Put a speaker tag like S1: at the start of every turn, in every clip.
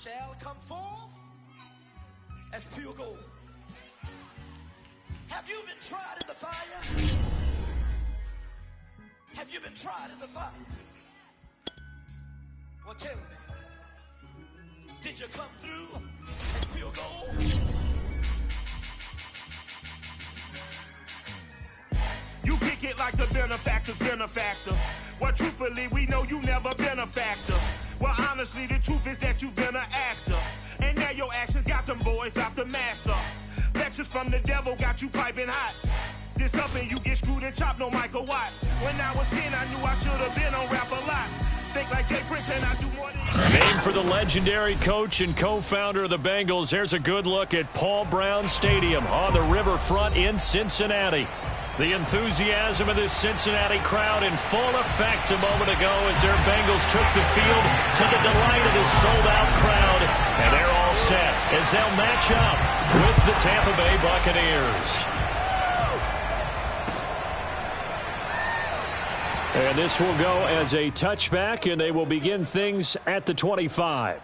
S1: shall come forth as pure gold. Have you been tried in the fire? Have you been tried in the fire? Well, tell me, did you come through as pure gold?
S2: You kick it like the benefactor's benefactor. Well, truthfully, we know you never been a factor. Well, honestly, the truth is that you've been an actor. And now your actions got them boys dropped the mask up. Lectures from the devil got you piping hot. This up and you get screwed and chopped, no Michael Watts. When I was 10, I knew I should have been on rap a lot. Think like Jay Prince and I do more than...
S3: Named for the legendary coach and co-founder of the Bengals, here's a good look at Paul Brown Stadium on the riverfront in Cincinnati. The enthusiasm of this Cincinnati crowd in full effect a moment ago as their Bengals took the field to the delight of this sold-out crowd. And they're all set as they'll match up with the Tampa Bay Buccaneers. And this will go as a touchback, and they will begin things at the 25.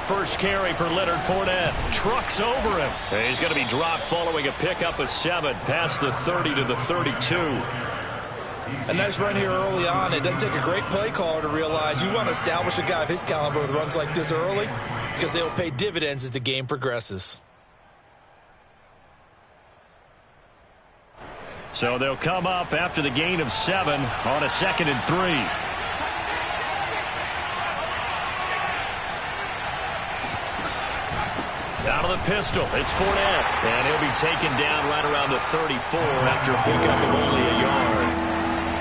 S3: First carry for Leonard Fournette. Trucks over him. He's going to be dropped following a pickup of 7 past the 30 to the 32.
S4: A nice run here early on. It doesn't take a great play caller to realize you want to establish a guy of his caliber with runs like this early because they will pay dividends as the game progresses.
S3: So they'll come up after the gain of 7 on a 2nd and 3. Out of the pistol, it's Fournette. And he'll be taken down right around the 34 after a pickup of only a yard.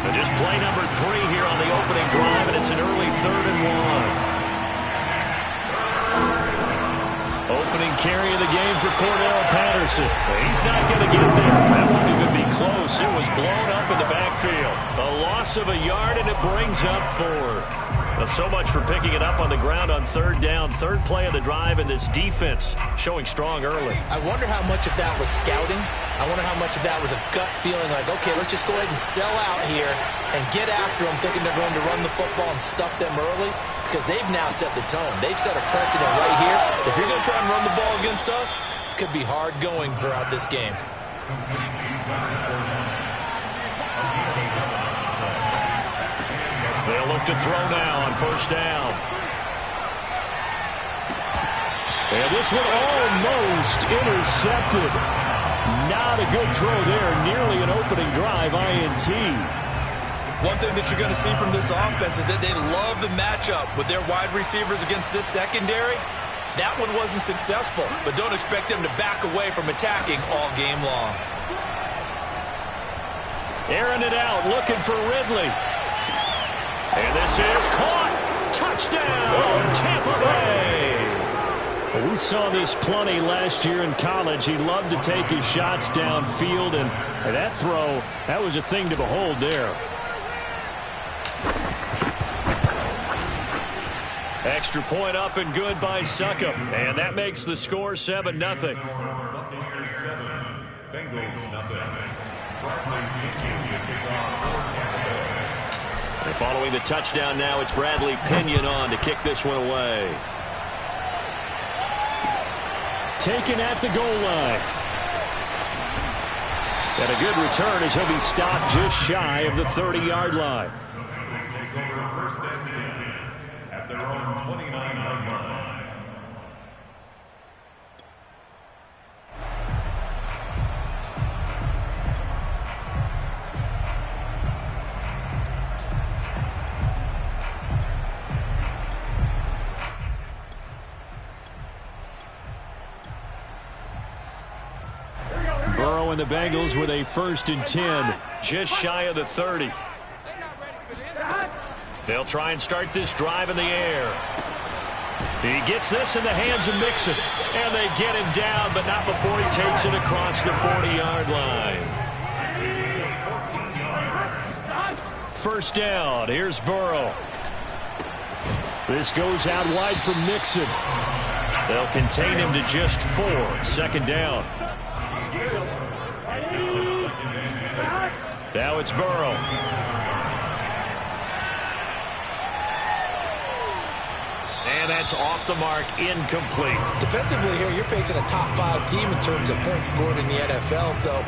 S3: So just play number 3 here on the opening drive, and it's an early 3rd and 1. Opening carry of the game for Cordell Patterson. He's not going to get there. That won't even be close. It was blown up in the backfield. A loss of a yard, and it brings up 4th. Well, so much for picking it up on the ground on 3rd down. 3rd play of the drive, and this defense showing strong early.
S4: I wonder how much of that was scouting. I wonder how much of that was a gut feeling like, okay, let's just go ahead and sell out here and get after them, thinking they're going to run the football and stuff them early, because they've now set the tone. They've set a precedent right here. If you're going to try and run the ball against us, it could be hard going throughout this game.
S3: They'll look to throw now on 1st down. And this one almost intercepted. Not a good throw there. Nearly an opening drive INT.
S4: One thing that you're going to see from this offense is that they love the matchup with their wide receivers against this secondary. That one wasn't successful, but don't expect them to back away from attacking all game long.
S3: Airing it out, looking for Ridley. And this is caught. Touchdown, Tampa Bay. Well, we saw this plenty last year in college. He loved to take his shots downfield, and that throw, that was a thing to behold there. Extra point up and good by Succop. And that makes the score 7-0.
S5: Buccaneers 7, Bengals nothing.
S3: And following the touchdown now, it's Bradley Pinion on to kick this one away. Taken at the goal line. And a good return as he'll be stopped just shy of the 30-yard line.
S5: Bengals take over 1st and 10 at their own 29-yard line.
S3: Burrow and the Bengals with a 1st and 10, just shy of the 30. They'll try and start this drive in the air. He gets this in the hands of Mixon, and they get him down, but not before he takes it across the 40-yard line. First down, here's Burrow. This goes out wide for Mixon. They'll contain him to just 4. Second down. Now it's Burrow. And that's off the mark, incomplete.
S4: Defensively here, you're facing a top 5 team in terms of points scored in the NFL. So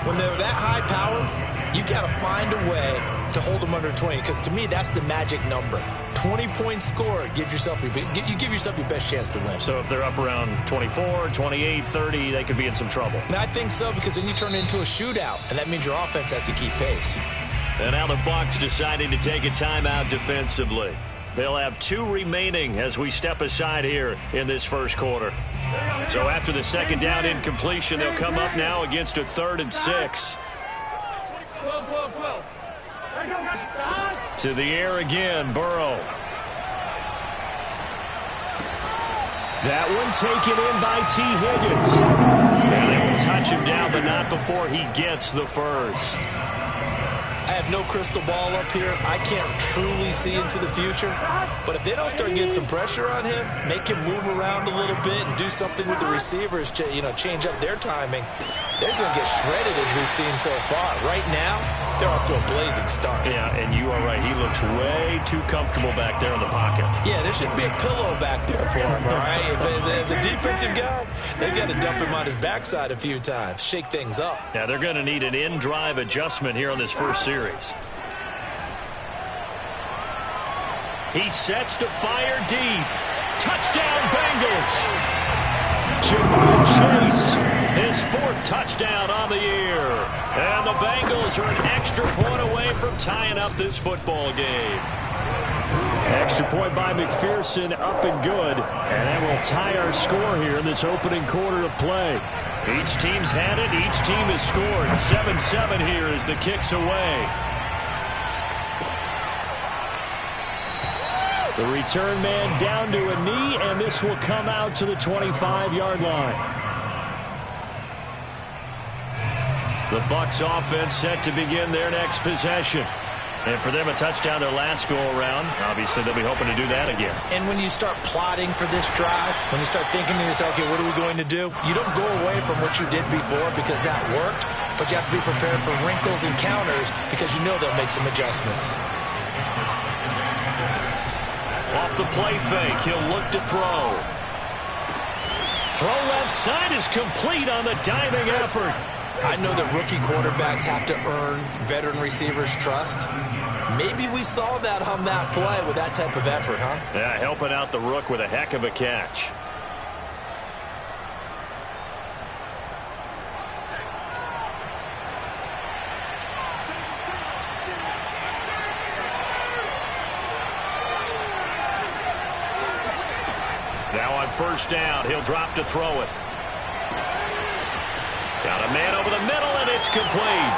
S4: when they're that high powered, you've got to find a way to hold them under 20. Because to me, that's the magic number. 20 points scored gives yourself you give yourself your best chance to win.
S3: So if they're up around 24, 28, 30, they could be in some trouble.
S4: And I think so, because then you turn it into a shootout, and that means your offense has to keep pace.
S3: And now the Bucs deciding to take a timeout defensively. They'll have 2 remaining as we step aside here in this first quarter. So after the second down incompletion, they'll come up now against a 3rd and 6. To the air again, Burrow. That one taken in by T. Higgins. And they will touch him down, but not before he gets the first.
S4: I have no crystal ball up here. I can't truly see into the future. But if they don't start getting some pressure on him, make him move around a little bit and do something with the receivers, change up their timing, they're going to get shredded as we've seen so far. Right now, they're off to a blazing start.
S3: Yeah, and you are right. He looks way too comfortable back there in the pocket.
S4: Yeah, there shouldn't be a pillow back there for him, all right? As a defensive guy, they've got to dump him on his backside a few times, shake things up.
S3: Yeah, they're going to need an in-drive adjustment here on this first series. He sets to fire deep. Touchdown, Bengals! Chase. His 4th touchdown on the year. And the Bengals are an extra point away from tying up this football game. Extra point by McPherson, up and good. And that will tie our score here in this opening quarter of play. Each team's had it. Each team has scored. 7-7 here as the kick's away. The return man down to a knee, and this will come out to the 25-yard line. The Bucs offense set to begin their next possession. And for them, a touchdown their last go-around. Obviously, they'll be hoping to do that again.
S4: And when you start plotting for this drive, when you start thinking to yourself, okay, what are we going to do? You don't go away from what you did before because that worked, but you have to be prepared for wrinkles and counters because you know they'll make some adjustments.
S3: Off the play fake, he'll look to throw. Throw left side is complete on the diving effort.
S4: I know that rookie quarterbacks have to earn veteran receivers' trust. Maybe we saw that on that play with that type of effort, huh?
S3: Yeah, helping out the rook with a heck of a catch. Now on first down, he'll drop to throw it. Got a man over the middle, and it's complete.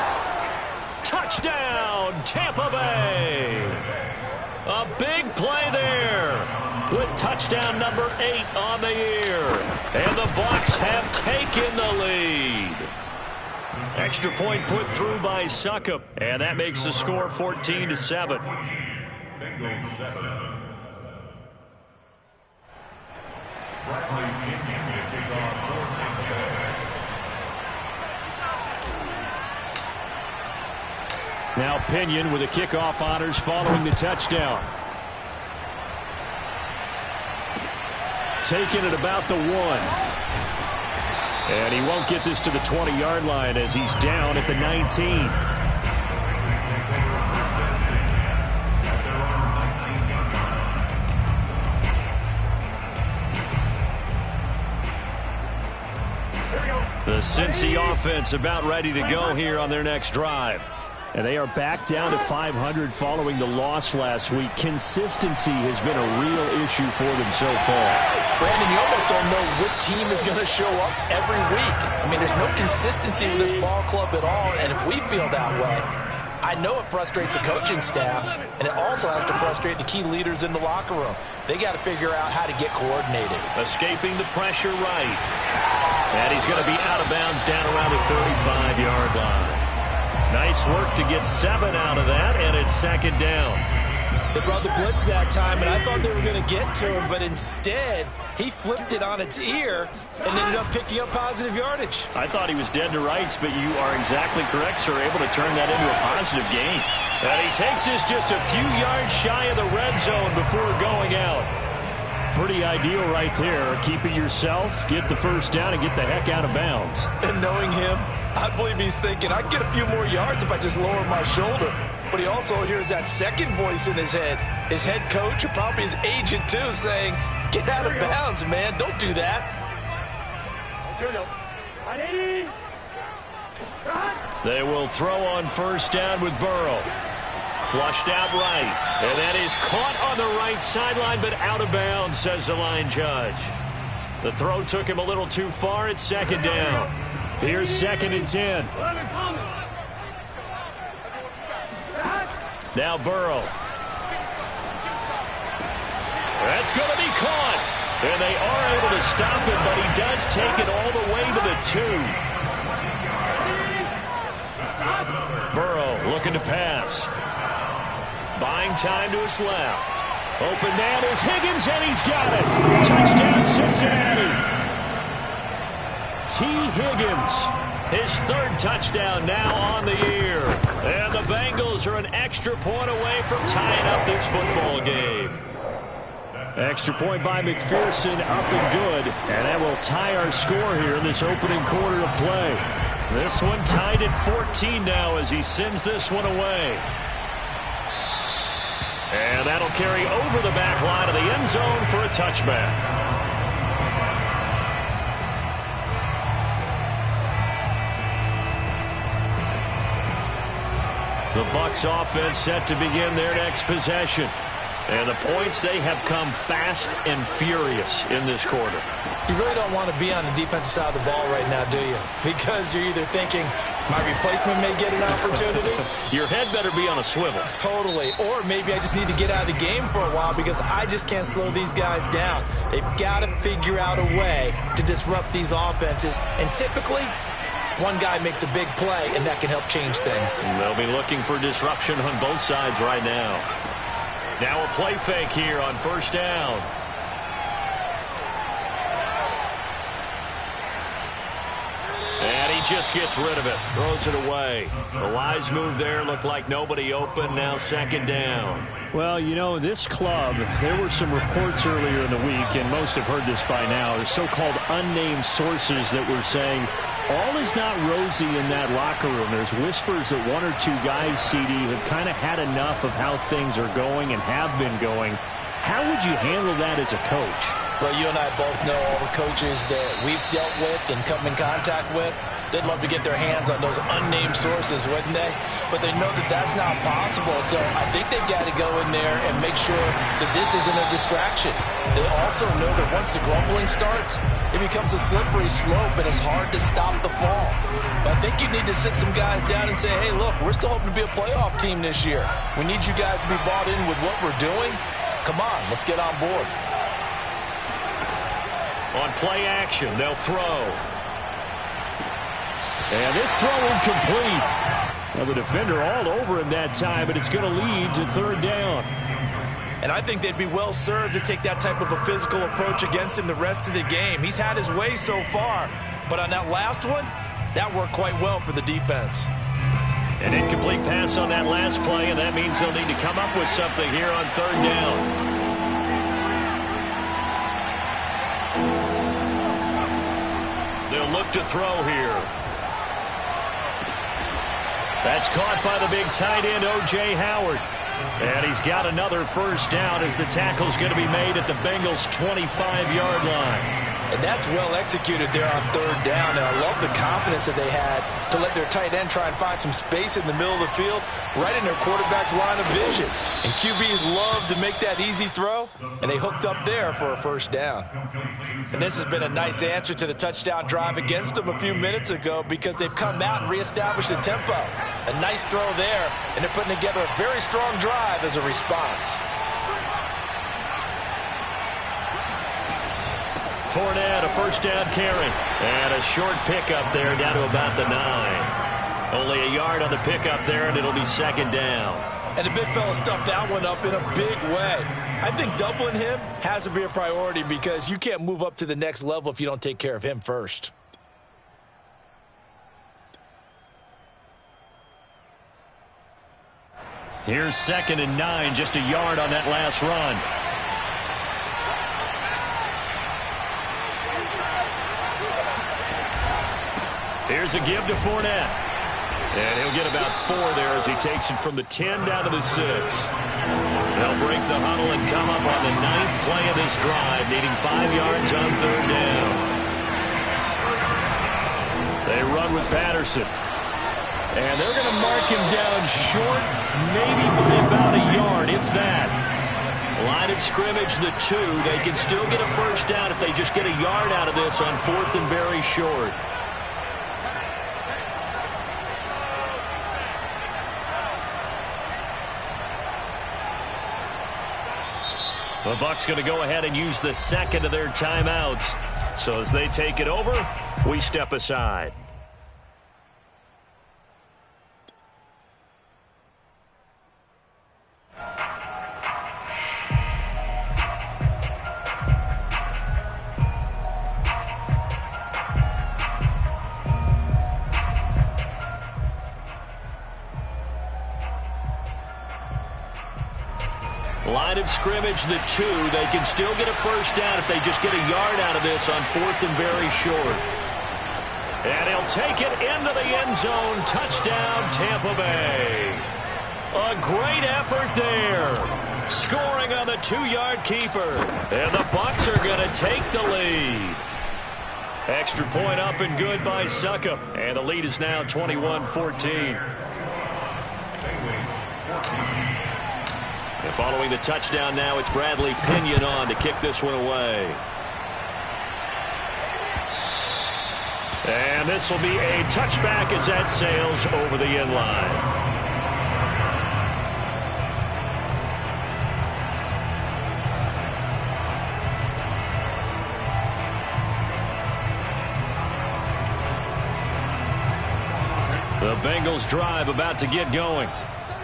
S3: Touchdown, Tampa Bay. A big play there with touchdown number 8 on the year. And the Bucs have taken the lead. Extra point put through by Suckup, and that makes the score 14-7.
S5: Bengals 7.
S3: Now Pinion with the kickoff honors following the touchdown. Taking it about the 1. And he won't get this to the 20-yard line as he's down at the 19. The Cincy offense about ready to go here on their next drive. And they are back down to 500 following the loss last week. Consistency has been a real issue for them so far.
S4: Brandon, you almost don't know what team is going to show up every week. I mean, there's no consistency with this ball club at all, and if we feel that way, I know it frustrates the coaching staff, and it also has to frustrate the key leaders in the locker room. They got to figure out how to get coordinated.
S3: Escaping the pressure right. And he's going to be out of bounds down around the 35-yard line. Nice work to get 7 out of that, and it's second down.
S4: They brought the blitz that time, and I thought they were going to get to him, but instead, he flipped it on its ear and ended up picking up positive yardage.
S3: I thought he was dead to rights, but you are exactly correct, sir, able to turn that into a positive gain. And he takes this just a few yards shy of the red zone before going out. Pretty ideal right there. Keep it yourself, get the first down, and get the heck out of bounds.
S4: And knowing him, I believe he's thinking, I can get a few more yards if I just lower my shoulder. But he also hears that second voice in his head. His head coach, or probably his agent too, saying, get out of bounds, man. Don't do that.
S3: They will throw on first down with Burrow. Flushed out right. And that is caught on the right sideline, but out of bounds, says the line judge. The throw took him a little too far. It's second down. Here's 2nd and 10. Now Burrow. That's going to be caught. And they are able to stop him, but he does take it all the way to the 2. Burrow looking to pass. Buying time to his left. Open man is Higgins, and he's got it. Touchdown, Cincinnati. T. Higgins, his 3rd touchdown now on the year. And the Bengals are an extra point away from tying up this football game. Extra point by McPherson, up and good. And that will tie our score here in this opening quarter of play. This one tied at 14 now as he sends this one away. And that'll carry over the back line of the end zone for a touchback. The Bucs offense set to begin their next possession. And the points, they have come fast and furious in this quarter.
S4: You really don't want to be on the defensive side of the ball right now, do you? Because you're either thinking, my replacement may get an opportunity.
S3: Your head better be on a swivel.
S4: Totally. Or maybe I just need to get out of the game for a while because I just can't slow these guys down. They've got to figure out a way to disrupt these offenses. And typically, one guy makes a big play, and that can help change things.
S3: And they'll be looking for disruption on both sides right now. Now a play fake here on first down. And he just gets rid of it. Throws it away. The wise move there. Looked like nobody open. Now second down. Well, you know, this club, there were some reports earlier in the week, and most have heard this by now, the so-called unnamed sources that were saying all is not rosy in that locker room. There's whispers that 1 or 2 guys, CD, have kind of had enough of how things are going and have been going. How would you handle that as a coach?
S4: Well, you and I both know all the coaches that we've dealt with and come in contact with. They'd love to get their hands on those unnamed sources, wouldn't they? But they know that that's not possible, so I think they've got to go in there and make sure that this isn't a distraction. They also know that once the grumbling starts, it becomes a slippery slope, and it's hard to stop the fall. But I think you need to sit some guys down and say, hey, look, we're still hoping to be a playoff team this year. We need you guys to be bought in with what we're doing. Come on, let's get on board.
S3: On play action, they'll throw. And this throw incomplete. Well, the defender all over him that time, but it's going to lead to third down.
S4: And I think they'd be well served to take that type of a physical approach against him the rest of the game. He's had his way so far, but on that last one, that worked quite well for the defense.
S3: An incomplete pass on that last play, and that means they'll need to come up with something here on third down. They'll look to throw here. That's caught by the big tight end, O.J. Howard. And he's got another first down as the tackle's going to be made at the Bengals' 25-yard line.
S4: And that's well executed there on third down. And I love the confidence that they had to let their tight end try and find some space in the middle of the field, right in their quarterback's line of vision. And QBs love to make that easy throw, and they hooked up there for a first down. And this has been a nice answer to the touchdown drive against them a few minutes ago, because they've come out and reestablished the tempo. A nice throw there, and they're putting together a very strong drive as a response.
S3: Fournette, a first down carry. And a short pickup there down to about the 9. Only a yard on the pickup there, and it'll be second down.
S4: And the big fella stuffed that one up in a big way. I think doubling him has to be a priority, because you can't move up to the next level if you don't take care of him first.
S3: Here's 2nd and 9, just a yard on that last run. Here's a give to Fournette. And he'll get about 4 there as he takes it from the 10 down to the 6. They'll break the huddle and come up on the 9th play of this drive, needing 5 yards on third down. They run with Patterson. And they're going to mark him down short, maybe by about a yard, if that. Line of scrimmage, the 2. They can still get a first down if they just get a yard out of this on 4th and very short. The Bucs going to go ahead and use the 2nd of their timeouts. So as they take it over, we step aside. Line of scrimmage, the 2. They can still get a first down if they just get a yard out of this on 4th and very short. And he'll take it into the end zone. Touchdown, Tampa Bay. A great effort there. Scoring on the 2-yard keeper. And the Bucs are going to take the lead. Extra point up and good by Succop. And the lead is now 21-14. And following the touchdown now, it's Bradley Pinion on to kick this one away. And this will be a touchback as that sails over the end line. The Bengals drive about to get going.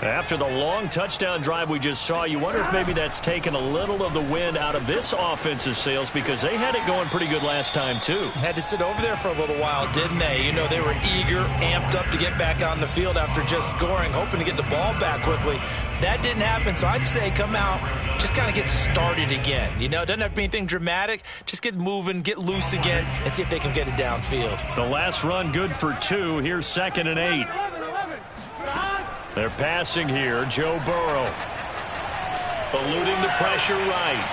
S3: After the long touchdown drive we just saw, you wonder if maybe that's taken a little of the wind out of this offensive sails, because they had it going pretty good last time, too.
S4: Had to sit over there for a little while, didn't they? You know, they were eager, amped up to get back on the field after just scoring, hoping to get the ball back quickly. That didn't happen, so I'd say come out, just kind of get started again. You know, it doesn't have to be anything dramatic. Just get moving, get loose again, and see if they can get it downfield.
S3: The last run good for 2. Here's 2nd and 8. They're passing here. Joe Burrow eluding the pressure right.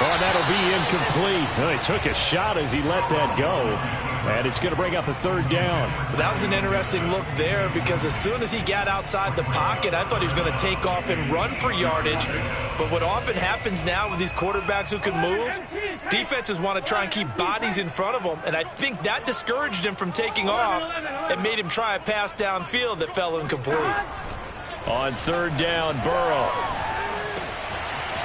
S3: Oh, that'll be incomplete. Well, he took a shot as he let that go. And it's going to bring up a 3rd down.
S4: That was an interesting look there, because as soon as he got outside the pocket, I thought he was going to take off and run for yardage. But what often happens now with these quarterbacks who can move, defenses want to try and keep bodies in front of them. And I think that discouraged him from taking off and made him try a pass downfield that fell incomplete.
S3: On 3rd down, Burrow.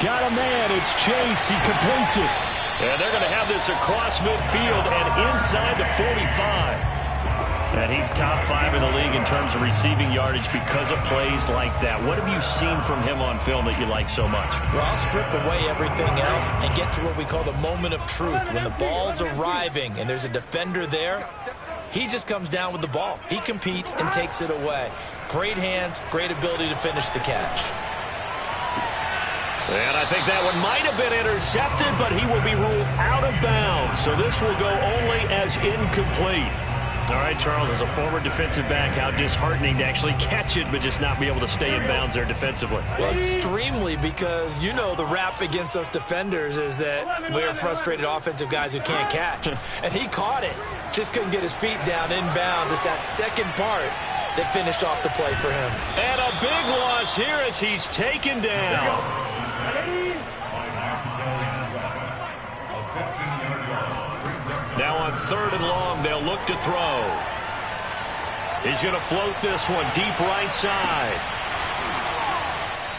S3: Got a man. It's Chase. He completes it. And they're going to have this across midfield and inside the 45. And he's top 5 in the league in terms of receiving yardage because of plays like that. What have you seen from him on film that you like so much?
S4: Well, I'll strip away everything else and get to what we call the moment of truth. When the ball's arriving and there's a defender there, he just comes down with the ball. He competes and takes it away. Great hands, great ability to finish the catch.
S3: And I think that one might have been intercepted, but he will be ruled out of bounds. So this will go only as incomplete. All right, Charles, as a former defensive back, how disheartening to actually catch it but just not be able to stay in bounds there defensively.
S4: Well, extremely, because you know the rap against us defenders is that we're frustrated offensive guys who can't catch. And he caught it. Just couldn't get his feet down in bounds. It's that second part that finished off the play for him.
S3: And a big loss here as he's taken down. Now on 3rd and long, they'll look to throw. He's going to float this one deep right side.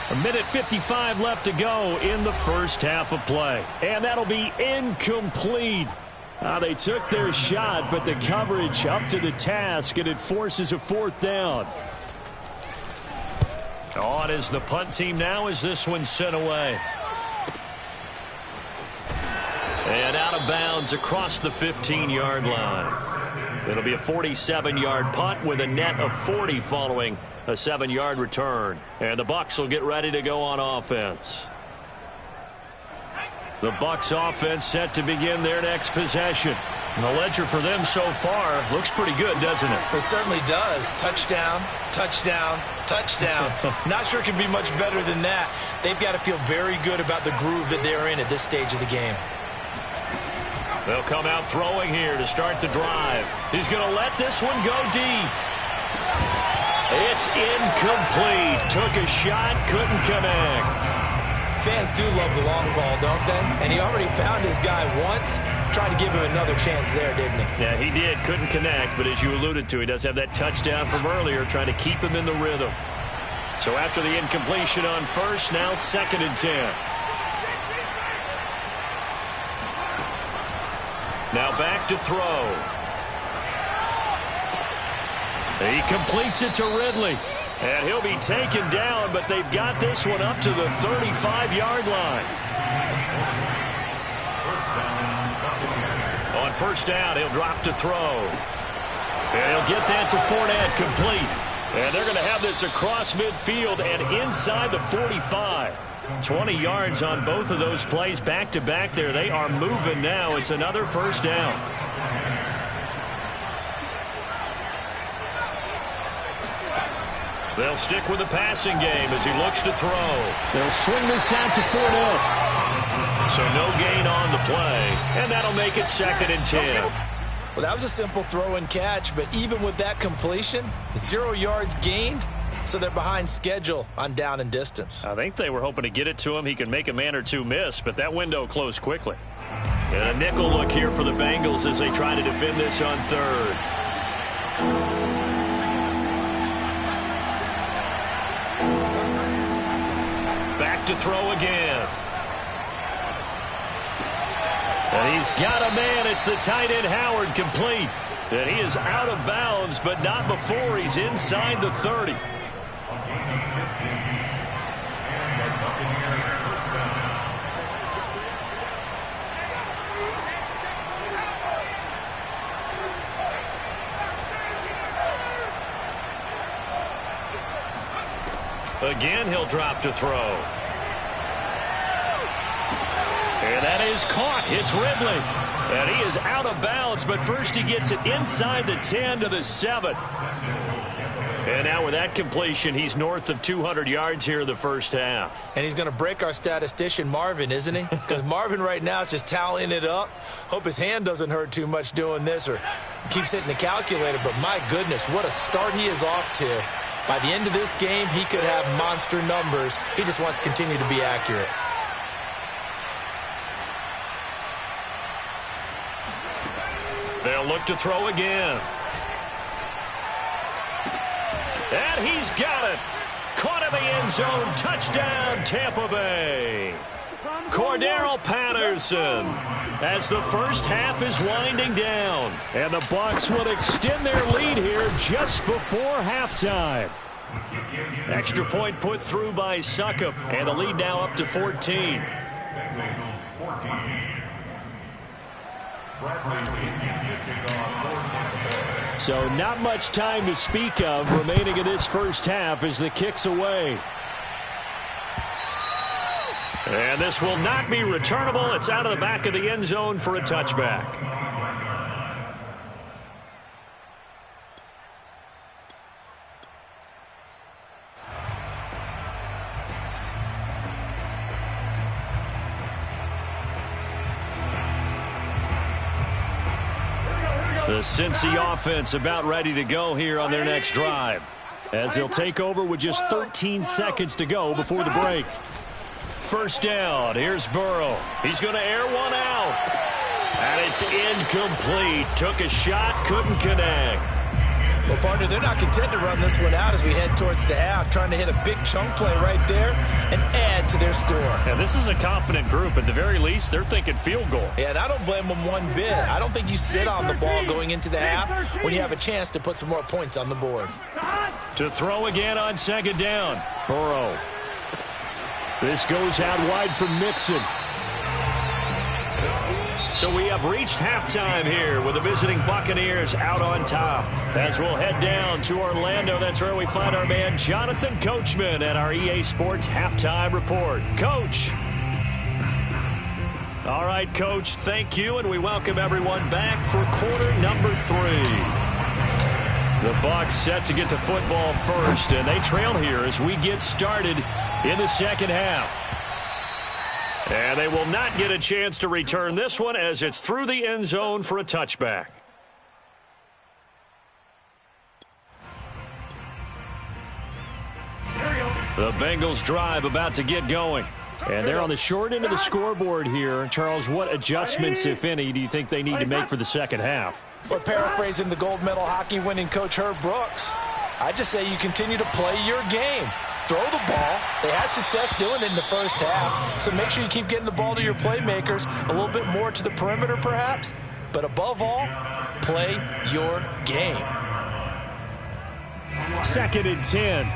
S3: 1:55 left to go in the first half of play. And that'll be incomplete. They took their shot, but the coverage up to the task, and it forces a 4th down. On is the punt team now as this one's sent away. And out of bounds across the 15-yard line. It'll be a 47-yard punt with a net of 40 following a 7-yard return. And the Bucs will get ready to go on offense. The Bucs offense set to begin their next possession. And the ledger for them so far looks pretty good, doesn't it?
S4: It certainly does. Touchdown, touchdown, touchdown. Not sure it can be much better than that. They've got to feel very good about the groove that they're in at this stage of the game.
S3: They'll come out throwing here to start the drive. He's going to let this one go deep. It's incomplete. Took a shot, couldn't connect.
S4: Fans do love the long ball, don't they? And he already found his guy once. Tried to give him another chance there, didn't he?
S3: Yeah, he did. Couldn't connect, but as you alluded to, he does have that touchdown from earlier, trying to keep him in the rhythm. So after the incompletion on 1st, now 2nd and 10. Now back to throw. He completes it to Ridley. And he'll be taken down, but they've got this one up to the 35-yard line. On 1st down, he'll drop to throw. And he'll get that to Fournette, complete. And they're going to have this across midfield and inside the 45. 20 yards on both of those plays back-to-back there. They are moving now. It's another 1st down. They'll stick with the passing game as he looks to throw. They'll swing this out to Fournette. So no gain on the play, and that'll make it 2nd and 10.
S4: Well, that was a simple throw and catch, but even with that completion, 0 yards gained, so they're behind schedule on down and distance.
S3: I think they were hoping to get it to him. He can make a man or two miss, but that window closed quickly. And a nickel look here for the Bengals as they try to defend this on 3rd. Back to throw again. And he's got a man. It's the tight end Howard, complete. And he is out of bounds, but not before he's inside the 30. Again, he'll drop to throw. And that is caught. It's Ridley. And he is out of bounds, but first he gets it inside the 10 to the 7. And now with that completion, he's north of 200 yards here in the first half.
S4: And he's going to break our statistician, Marvin, isn't he? Because Marvin right now is just tallying it up. Hope his hand doesn't hurt too much doing this or keeps hitting the calculator. But my goodness, what a start he is off to. By the end of this game, he could have monster numbers. He just wants to continue to be accurate.
S3: They'll look to throw again. And he's got it. Caught in the end zone. Touchdown, Tampa Bay. Cordero Patterson as the first half is winding down. And the Bucs will extend their lead here just before halftime. Extra point put through by Succop. And the lead now up to 14. So not much time to speak of remaining in this first half as the kick's away. And this will not be returnable. It's out of the back of the end zone for a touchback. The Cincy offense about ready to go here on their next drive, as they'll take over with just 13 seconds to go before the break. First down, here's Burrow. He's going to air one out. And it's incomplete. Took a shot, couldn't connect.
S4: Well, partner, they're not content to run this one out as we head towards the half, trying to hit a big chunk play right there and add to their score.
S3: Yeah, this is a confident group. At the very least, they're thinking field goal.
S4: Yeah, and I don't blame them one bit. I don't think you sit on the ball going into the half when you have a chance to put some more points on the board.
S3: To throw again on second down, Burrow. This goes out wide for Mixon. So we have reached halftime here with the visiting Buccaneers out on top. As we'll head down to Orlando, that's where we find our man Jonathan Coachman at our EA Sports Halftime Report. Coach. All right, Coach, thank you, and we welcome everyone back for quarter number 3. The Bucs set to get the football first, and they trail here as we get started in the second half. And they will not get a chance to return this one as it's through the end zone for a touchback. The Bengals drive about to get going. And they're on the short end of the scoreboard here. Charles, what adjustments, if any, do you think they need to make for the second half?
S4: Well, paraphrasing the gold medal hockey winning coach Herb Brooks, I just say you continue to play your game. Throw the ball. They had success doing it in the first half, so make sure you keep getting the ball to your playmakers, a little bit more to the perimeter perhaps, but above all, play your game.
S3: Second and 10.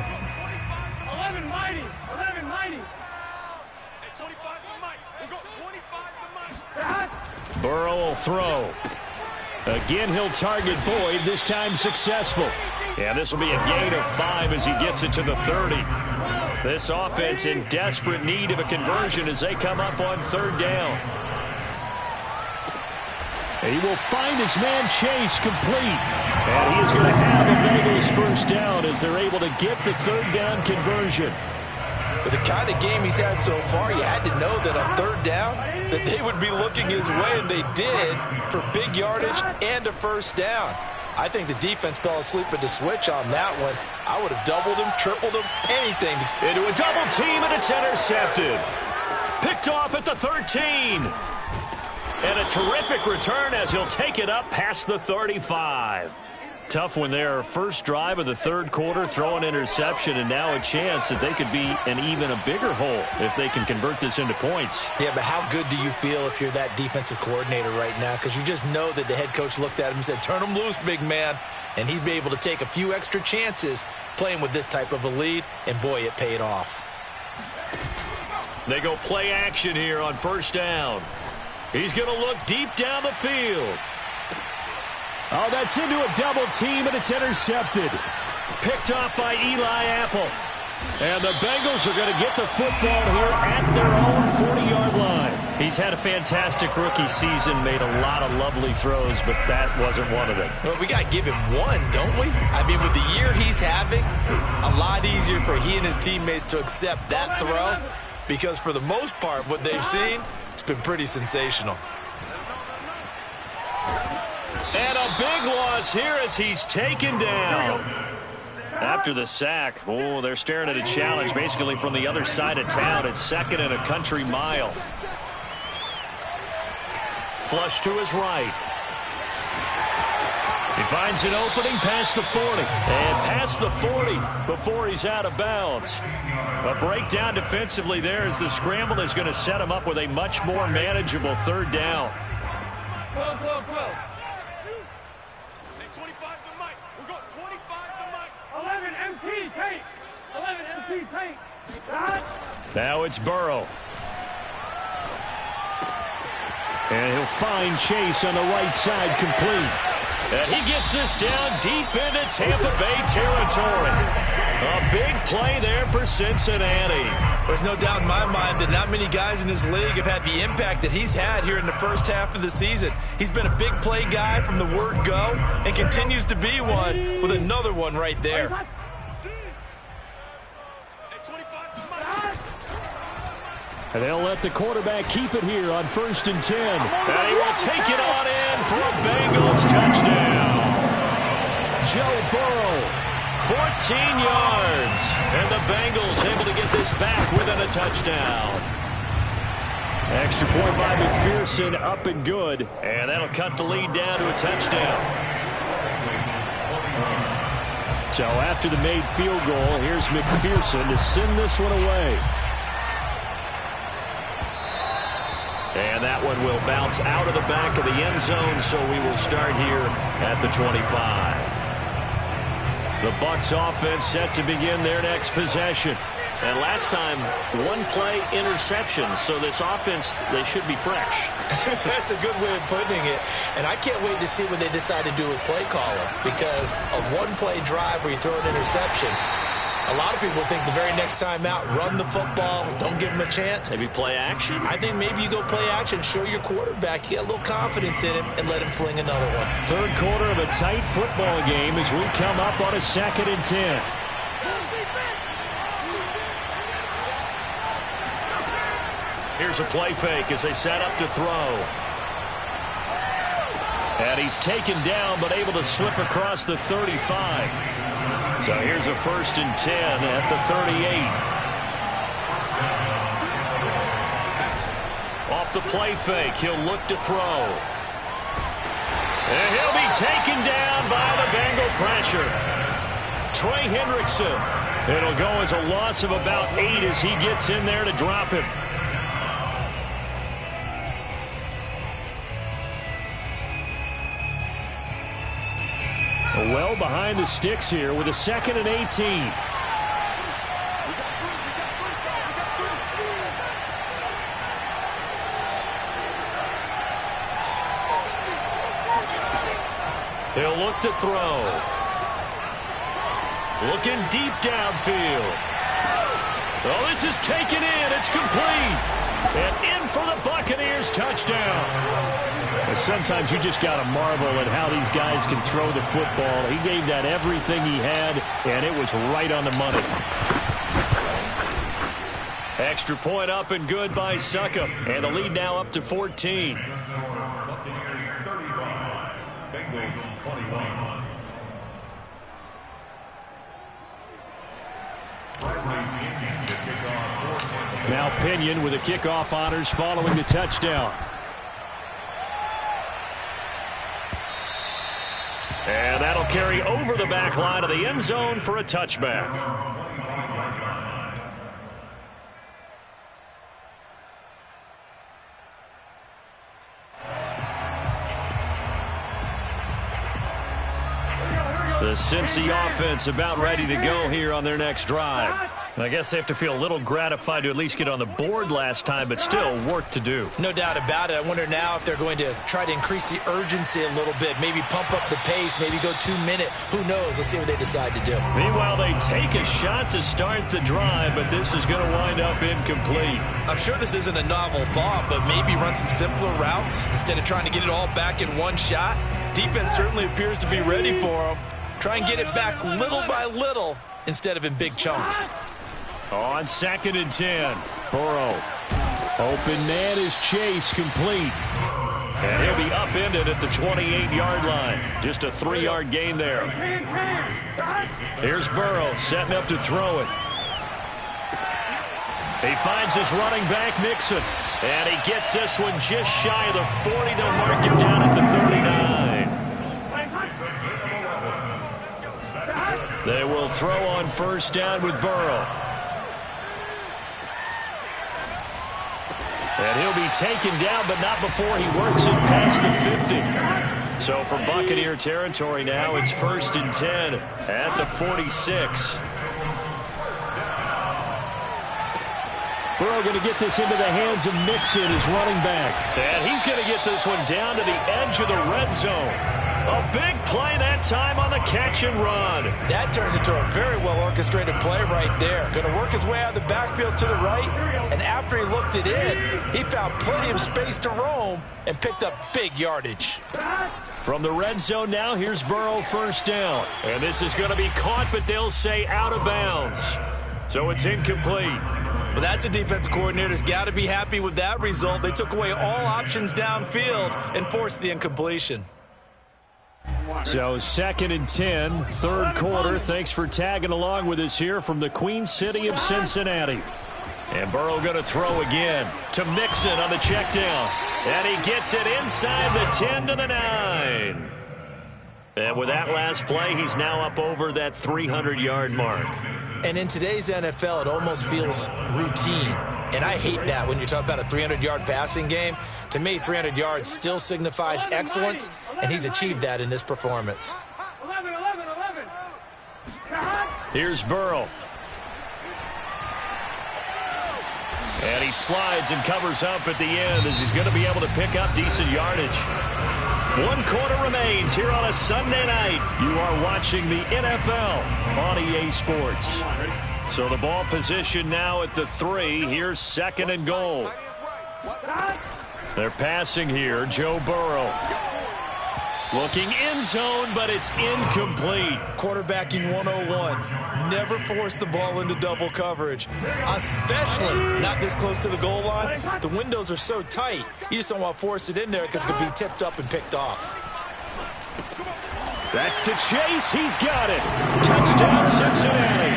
S1: 11 mighty. 11 mighty. Hey, 25 to Mike. We'll go 25 to Mike.
S3: Burrow will throw. Again, he'll target Boyd, this time successful. Yeah, this will be a gain of 5 as he gets it to the 30. This offense in desperate need of a conversion as they come up on third down. He will find his man Chase complete. And he is going to have the Bengals first down as they're able to get the third down conversion.
S4: With the kind of game he's had so far, you had to know that on third down that they would be looking his way, and they did, for big yardage and a first down. I think the defense fell asleep at the switch on that one. I would have doubled him, tripled him, anything.
S3: Into a double team, and it's intercepted. Picked off at the 13. And a terrific return as he'll take it up past the 35. Tough when their first drive of the third quarter, throw an interception, and now a chance that they could be in even a bigger hole if they can convert this into points.
S4: Yeah, but how good do you feel if you're that defensive coordinator right now? Because you just know that the head coach looked at him and said, turn him loose, big man. And he'd be able to take a few extra chances playing with this type of a lead, and boy, it paid off.
S3: They go play action here on first down. He's going to look deep down the field. Oh, that's into a double team, and it's intercepted. Picked off by Eli Apple. And the Bengals are going to get the football here at their own 40-yard line. He's had a fantastic rookie season, made a lot of lovely throws, but that wasn't one of them.
S4: Well, we got to give him one, don't we? I mean, with the year he's having, a lot easier for he and his teammates to accept that throw, because for the most part, what they've seen, it's been pretty sensational.
S3: And a big loss here as he's taken down. After the sack, oh, they're staring at a challenge basically from the other side of town. It's second and a country mile. Flush to his right. He finds an opening past the 40. And past the 40 before he's out of bounds. A breakdown defensively there as the scramble is going to set him up with a much more manageable third down.
S1: 12. 25 to Mike. We're going 25 to Mike. 11 MT paint. 11 MT paint.
S3: Now it's Burrow. And he'll find Chase on the right side complete. And he gets this down deep into Tampa Bay territory. A big play there for Cincinnati.
S4: There's no doubt in my mind that not many guys in this league have had the impact that he's had here in the first half of the season. He's been a big play guy from the word go and continues to be one with another one right there.
S3: And they'll let the quarterback keep it here on 1st and 10. And he will take it on in for a Bengals touchdown. Joe Burrow, 14 yards. And the Bengals able to get this back within a touchdown. Extra point by McPherson, up and good. And that'll cut the lead down to a touchdown. So after the made field goal, here's McPherson to send this one away. And that one will bounce out of the back of the end zone, so we will start here at the 25. The Bucs offense set to begin their next possession. And last time, one play interception, so this offense, they should be fresh.
S4: That's a good way of putting it. And I can't wait to see what they decide to do with play caller, because a one-play drive where you throw an interception, a lot of people think the very next time out, run the football, don't give them a chance.
S3: Maybe play action?
S4: I think maybe you go play action, show your quarterback, you get a little confidence in him, and let him fling another one.
S3: Third quarter of a tight football game as we come up on a 2nd and 10. Here's a play fake as they set up to throw. And he's taken down but able to slip across the 35. So here's a 1st and 10 at the 38. Off the play fake, he'll look to throw. And he'll be taken down by the Bengal pressure. Trey Hendrickson. It'll go as a loss of about 8 as he gets in there to drop him. Well behind the sticks here with a 2nd and 18. He'll look to throw. Looking deep downfield. Oh, this is taken in. It's complete. And in for the Buccaneers touchdown. Sometimes you just got to marvel at how these guys can throw the football. He gave that everything he had, and it was right on the money. Extra point up and good by Succop. And the lead now up to 14.
S5: Buccaneers 35, Bengals 21.
S3: Now Pinion with the kickoff honors following the touchdown. And that'll carry over the back line of the end zone for a touchback. The Cincy offense about ready to go here on their next drive. I guess they have to feel a little gratified to at least get on the board last time, but still work to do.
S4: No doubt about it. I wonder now if they're going to try to increase the urgency a little bit, maybe pump up the pace, maybe go 2-minute. Who knows? Let's see what they decide to do.
S3: Meanwhile, they take a shot to start the drive, but this is going to wind up incomplete.
S4: I'm sure this isn't a novel thought, but maybe run some simpler routes instead of trying to get it all back in one shot. Defense certainly appears to be ready for them. Try and get it back little by little instead of in big chunks.
S3: On 2nd and 10, Burrow. Open man is Chase, complete. And he'll be upended at the 28-yard line. Just a 3-yard gain there. Here's Burrow setting up to throw it. He finds his running back, Mixon. And he gets this one just shy of the 40. They'll mark him down at the 39. They will throw on 1st down with Burrow. And he'll be taken down, but not before he works it past the 50. So for Buccaneer territory now, it's 1st and 10 at the 46. Burrow going to get this into the hands of Mixon, his running back. And he's going to get this one down to the edge of the red zone. A big play that time on the catch and run.
S4: That turned into a very well-orchestrated play right there. Going to work his way out of the backfield to the right, and after he looked it in, he found plenty of space to roam and picked up big yardage.
S3: From the red zone now, here's Burrow 1st down. And this is going to be caught, but they'll say out of bounds. So it's incomplete.
S4: Well, that's a defensive coordinator's got to be happy with that result. They took away all options downfield and forced the incompletion.
S3: So 2nd and 10, third quarter. Thanks for tagging along with us here from the Queen City of Cincinnati. And Burrow going to throw again to Mixon on the check down. And he gets it inside the 10 to the 9. And with that last play, he's now up over that 300-yard mark.
S4: And in today's NFL, it almost feels routine. And I hate that when you talk about a 300-yard passing game. To me, 300 yards still signifies excellence, and he's achieved that in this performance.
S1: 11.
S3: Here's Burrow. And he slides and covers up at the end as he's going to be able to pick up decent yardage. 1 quarter remains here on a Sunday night. You are watching the NFL on EA Sports. So the ball position now at the 3. Here's 2nd and goal. They're passing here. Joe Burrow. Looking end zone, but it's incomplete.
S4: Quarterbacking 101. Never force the ball into double coverage, especially not this close to the goal line. The windows are so tight, you just don't want to force it in there because it could be tipped up and picked off.
S3: That's to Chase. He's got it. Touchdown, Cincinnati.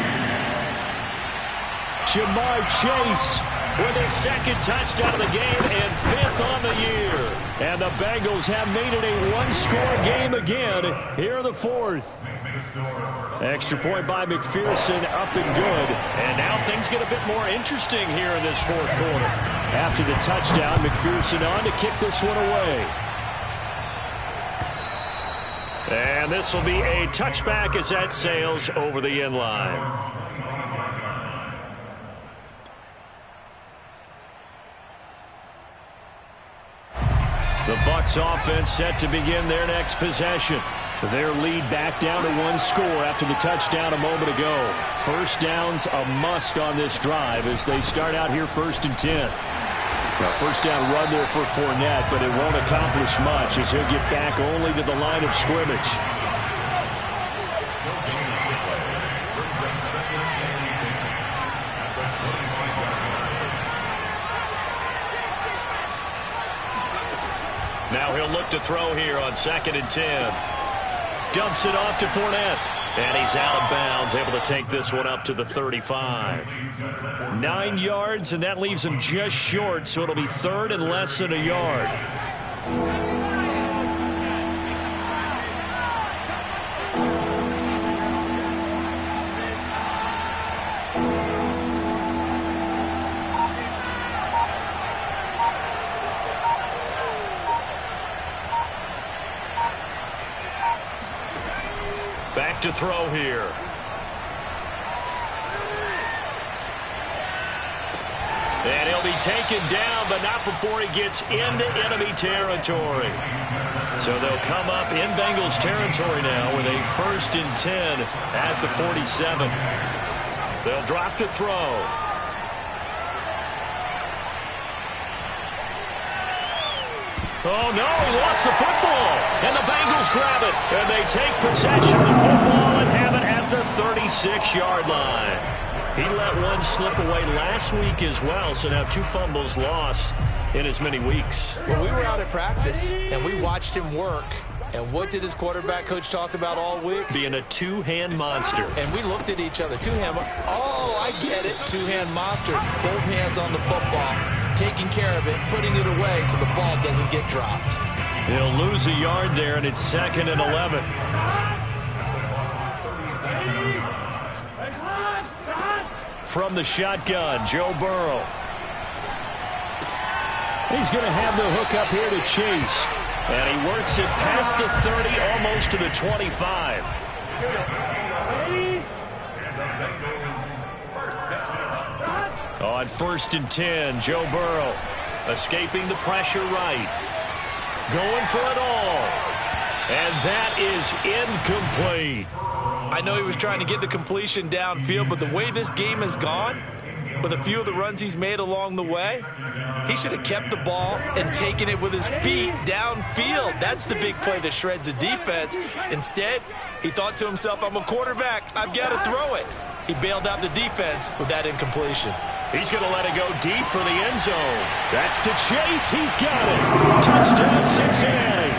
S3: Jamar Chase with his 2nd touchdown of the game and 5th on the year. And the Bengals have made it a 1-score game again here in the 4th. Extra point by McPherson, up and good. And now things get a bit more interesting here in this 4th quarter. After the touchdown, McPherson on to kick this one away. And this will be a touchback as that sails over the end line. The Bucs offense set to begin their next possession. Their lead back down to 1 score after the touchdown a moment ago. First down's a must on this drive as they start out here 1st and 10. Now, first down run there for Fournette, but it won't accomplish much as he'll get back only to the line of scrimmage. Now he'll look to throw here on 2nd and 10. Dumps it off to Fournette. And he's out of bounds, able to take this one up to the 35. 9 yards, and that leaves him just short, so it'll be 3rd and less than a yard. Back to throw here. And he'll be taken down, but not before he gets into enemy territory. So they'll come up in Bengals territory now with a 1st and 10 at the 47. They'll drop to throw. Oh, no, he lost the football. And the Bengals grab it. And they take possession of the football and have it at the 36-yard line. He let one slip away last week as well, so now 2 fumbles lost in as many weeks.
S4: Well, we were out at practice, and we watched him work. And what did his quarterback coach talk about all week?
S3: Being a 2-hand monster.
S4: And we looked at each other. 2-hand. Oh, I get it. 2-hand monster. Both hands on the football. Taking care of it, putting it away so the ball doesn't get dropped.
S3: He'll lose a yard there, and it's 2nd and 11. From the shotgun, Joe Burrow. He's going to have the hook up here to Chase. And he works it past the 30, almost to the 25. On 1st and 10, Joe Burrow escaping the pressure right. Going for it all. And that is incomplete.
S4: I know he was trying to get the completion downfield, but the way this game has gone, with a few of the runs he's made along the way, he should have kept the ball and taken it with his feet downfield. That's the big play that shreds a defense. Instead, he thought to himself, I'm a quarterback. I've got to throw it. He bailed out the defense with that incompletion.
S3: He's going to let it go deep for the end zone. That's to Chase. He's got it. Touchdown, Cincinnati.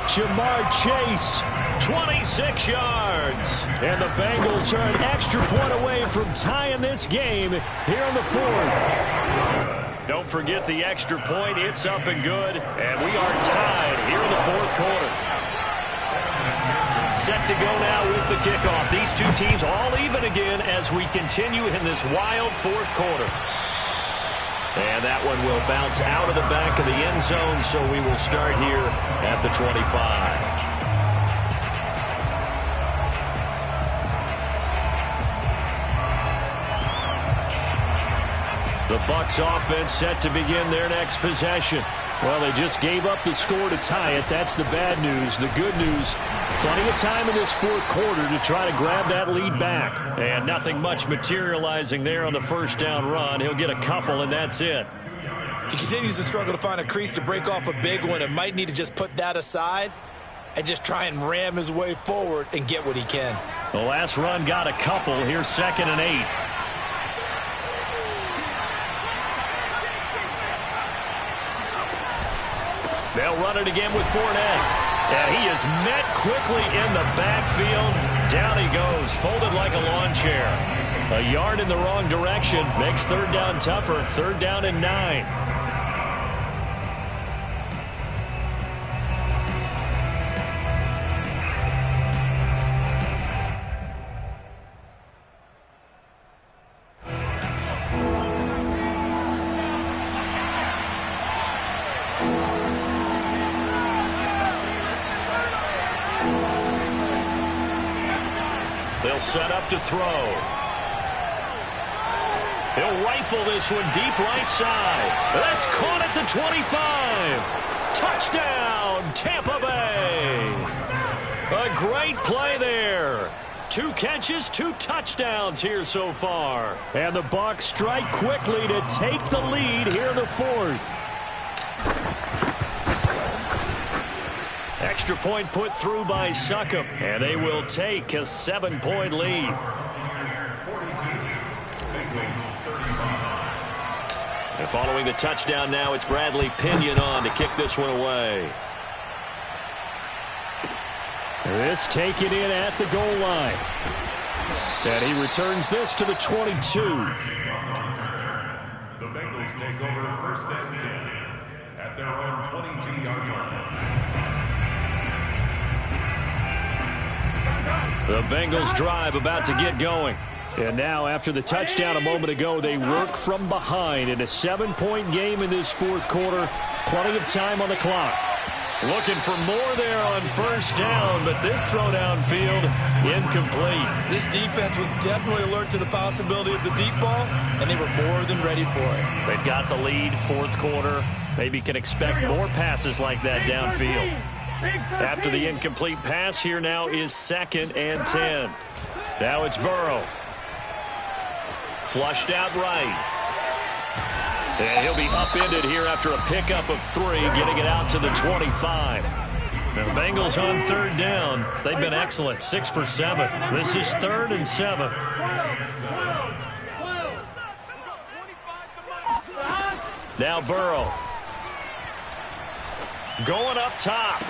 S3: Jamar Chase, 26 yards. And the Bengals are an extra point away from tying this game here in the fourth. Don't forget the extra point. It's up and good. And we are tied here in the fourth quarter. Set to go now with the kickoff. These two teams all even again as we continue in this wild fourth quarter. And that one will bounce out of the back of the end zone, so we will start here at the 25. The Bucs offense set to begin their next possession. Well, they just gave up the score to tie it. That's the bad news. The good news, plenty of time in this fourth quarter to try to grab that lead back. And nothing much materializing there on the first down run. He'll get a couple, and that's it.
S4: He continues to struggle to find a crease to break off a big one and might need to just put that aside and just try and ram his way forward and get what he can.
S3: The last run got a couple. Here's 2nd and 8. They'll run it again with Fournette. And he is met quickly in the backfield. Down he goes, folded like a lawn chair. A yard in the wrong direction makes third down tougher. 3rd down and 9. They'll set up to throw. He'll rifle this one deep right side. That's caught at the 25. Touchdown, Tampa Bay. A great play there. 2 catches, 2 touchdowns here so far. And the Bucs strike quickly to take the lead here in the fourth. Extra point put through by Succop, and they will take a 7-point lead. And following the touchdown now, it's Bradley Pinion on to kick this one away. This taken in at the goal line. And he returns this to the 22.
S5: The Bengals take over 1st and 10 at their own 22-yard line.
S3: The Bengals drive about to get going. And now after the touchdown a moment ago, they work from behind in a 7-point game in this fourth quarter. Plenty of time on the clock. Looking for more there on 1st down, but this throw downfield incomplete.
S4: This defense was definitely alert to the possibility of the deep ball, and they were more than ready for it.
S3: They've got the lead, fourth quarter. Maybe can expect more passes like that downfield. After the incomplete pass, here now is 2nd and 10. Now it's Burrow. Flushed out right. And he'll be upended here after a pickup of 3, getting it out to the 25. The Bengals on 3rd down. They've been excellent, 6 for 7. This is 3rd and 7. Now Burrow. Going up top.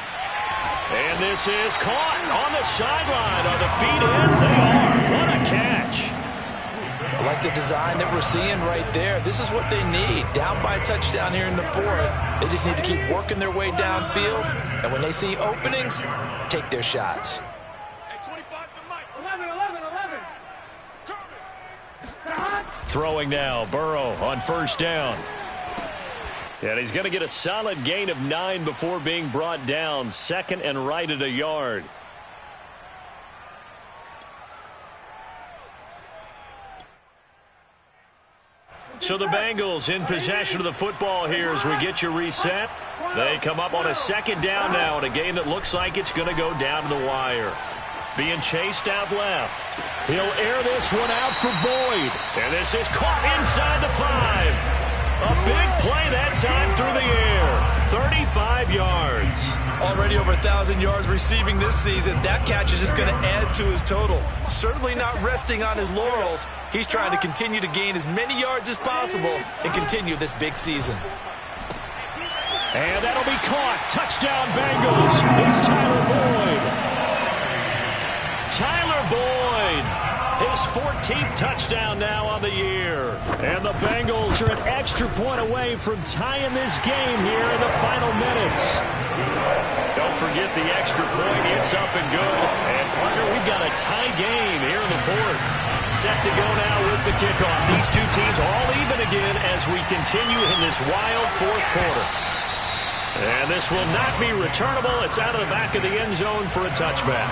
S3: And this is caught on the sideline. Are the feet in? They are. What a catch.
S4: I like the design that we're seeing right there. This is what they need. Down by a touchdown here in the fourth. They just need to keep working their way downfield. And when they see openings, take their shots.
S3: Throwing now. Burrow on 1st down. And he's going to get a solid gain of 9 before being brought down. 2nd and right at a yard. So the Bengals in possession of the football here as we get you reset. They come up on a 2nd down now in a game that looks like it's going to go down to the wire. Being chased out left. He'll air this one out for Boyd. And this is caught inside the 5. A big play that time through the air. 35 75 yards.
S4: Already over 1,000 yards receiving this season. That catch is just going to add to his total. Certainly not resting on his laurels. He's trying to continue to gain as many yards as possible and continue this big season.
S3: And that'll be caught. Touchdown, Bengals. It's Tyler Boyd. Tyler Boyd. His 14th touchdown now on the year. And the Bengals are an extra point away from tying this game here in the final minutes. Don't forget the extra point. It's up and good. And, partner, we've got a tie game here in the fourth. Set to go now with the kickoff. These two teams all even again as we continue in this wild fourth quarter. And this will not be returnable. It's out of the back of the end zone for a touchback.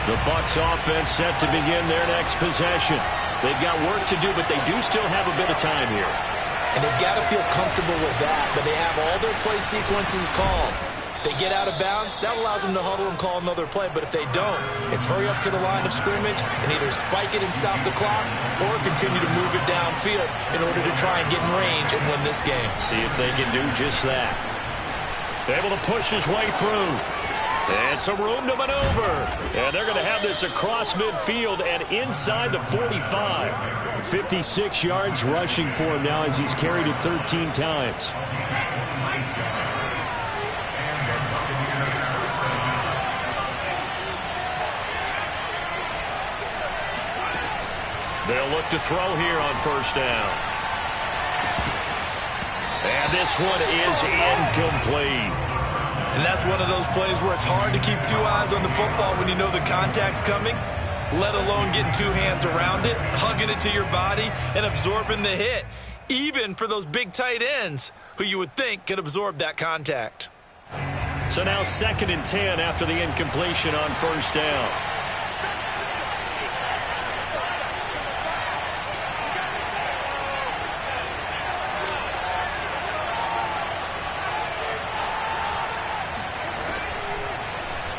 S3: The Bucs offense set to begin their next possession. They've got work to do, but they do still have a bit of time here.
S4: And they've got to feel comfortable with that, but they have all their play sequences called. If they get out of bounds, that allows them to huddle and call another play. But if they don't, it's hurry up to the line of scrimmage and either spike it and stop the clock or continue to move it downfield in order to try and get in range and win this game.
S3: See if they can do just that. Able to push his way through. And some room to maneuver. And they're going to have this across midfield and inside the 45. 56 yards rushing for him now as he's carried it 13 times. They'll look to throw here on first down. And this one is incomplete.
S4: And that's one of those plays where it's hard to keep two eyes on the football when you know the contact's coming, let alone getting two hands around it, hugging it to your body, and absorbing the hit, even for those big tight ends who you would think could absorb that contact.
S3: So now 2nd and 10 after the incompletion on first down.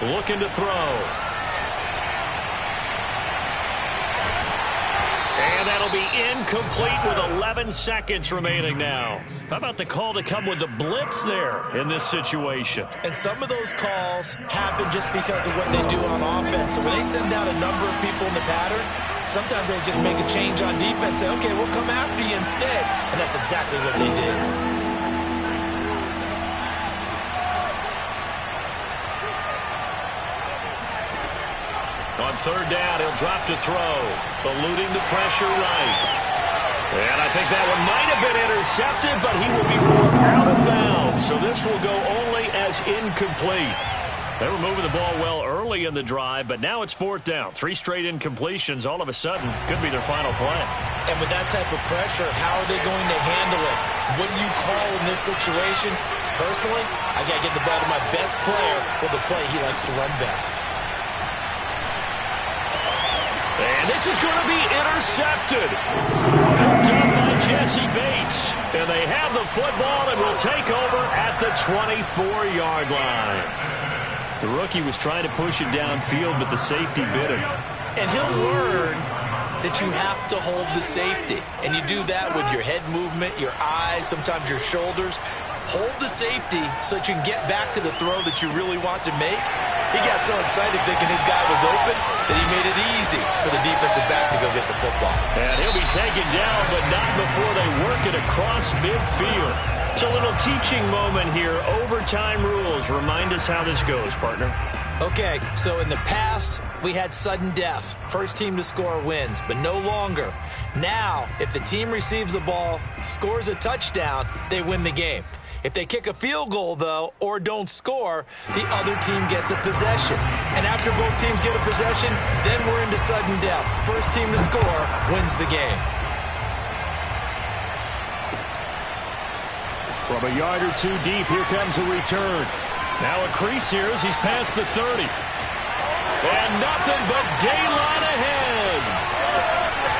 S3: Looking to throw. And that'll be incomplete with 11 seconds remaining now. How about the call to come with the blitz there in this situation?
S4: And some of those calls happen just because of what they do on offense. So when they send out a number of people in the pattern, sometimes they just make a change on defense. Say, okay, we'll come after you instead. And that's exactly what they did.
S3: On third down, he'll drop to throw, eluding the pressure right. And I think that one might have been intercepted, but he will be ruled out of bounds. So this will go only as incomplete. They were moving the ball well early in the drive, but now it's fourth down. 3 straight incompletions all of a sudden could be their final play.
S4: And with that type of pressure, how are they going to handle it? What do you call in this situation? Personally, I got to get the ball to my best player with the play he likes to run best.
S3: And this is going to be intercepted. Picked up by Jesse Bates. And they have the football and will take over at the 24-yard line. The rookie was trying to push it downfield, but the safety bit him.
S4: And he'll learn that you have to hold the safety. And you do that with your head movement, your eyes, sometimes your shoulders. Hold the safety so that you can get back to the throw that you really want to make. He got so excited thinking his guy was open that he made it easy for the defensive back to go get the football.
S3: And he'll be taken down, but not before they work it across midfield. It's a little teaching moment here. Overtime rules. Remind us how this goes, partner.
S4: Okay, so in the past, we had sudden death. First team to score wins, but no longer. Now, if the team receives the ball, scores a touchdown, they win the game. If they kick a field goal, though, or don't score, the other team gets a possession. And after both teams get a possession, then we're into sudden death. First team to score wins the game.
S3: From a yard or two deep, here comes a return. Now a crease here as he's past the 30. And nothing but daylight ahead.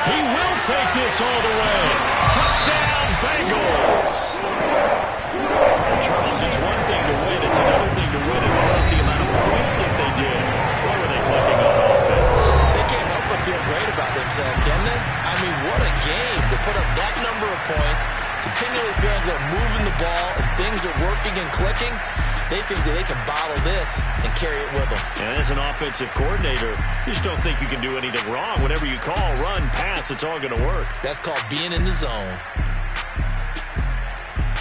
S3: He will take this all the way. Touchdown, Bengals. And Charles, it's one thing to win. It's another thing to win and the amount of points that they did. Why were they clicking on offense?
S4: They can't help but feel great about themselves, can they? I mean, what a game to put up that number of points, continually feeling they're moving the ball and things are working and clicking. They think that they can bottle this and carry it with them.
S3: And as an offensive coordinator, you just don't think you can do anything wrong. Whatever you call, run, pass, it's all going to work.
S4: That's called being in the zone.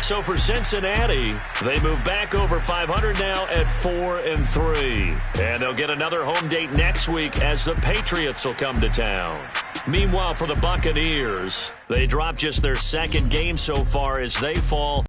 S3: So for Cincinnati, they move back over 500 now at 4-3. And they'll get another home date next week as the Patriots will come to town. Meanwhile, for the Buccaneers, they dropped just their second game so far as they fall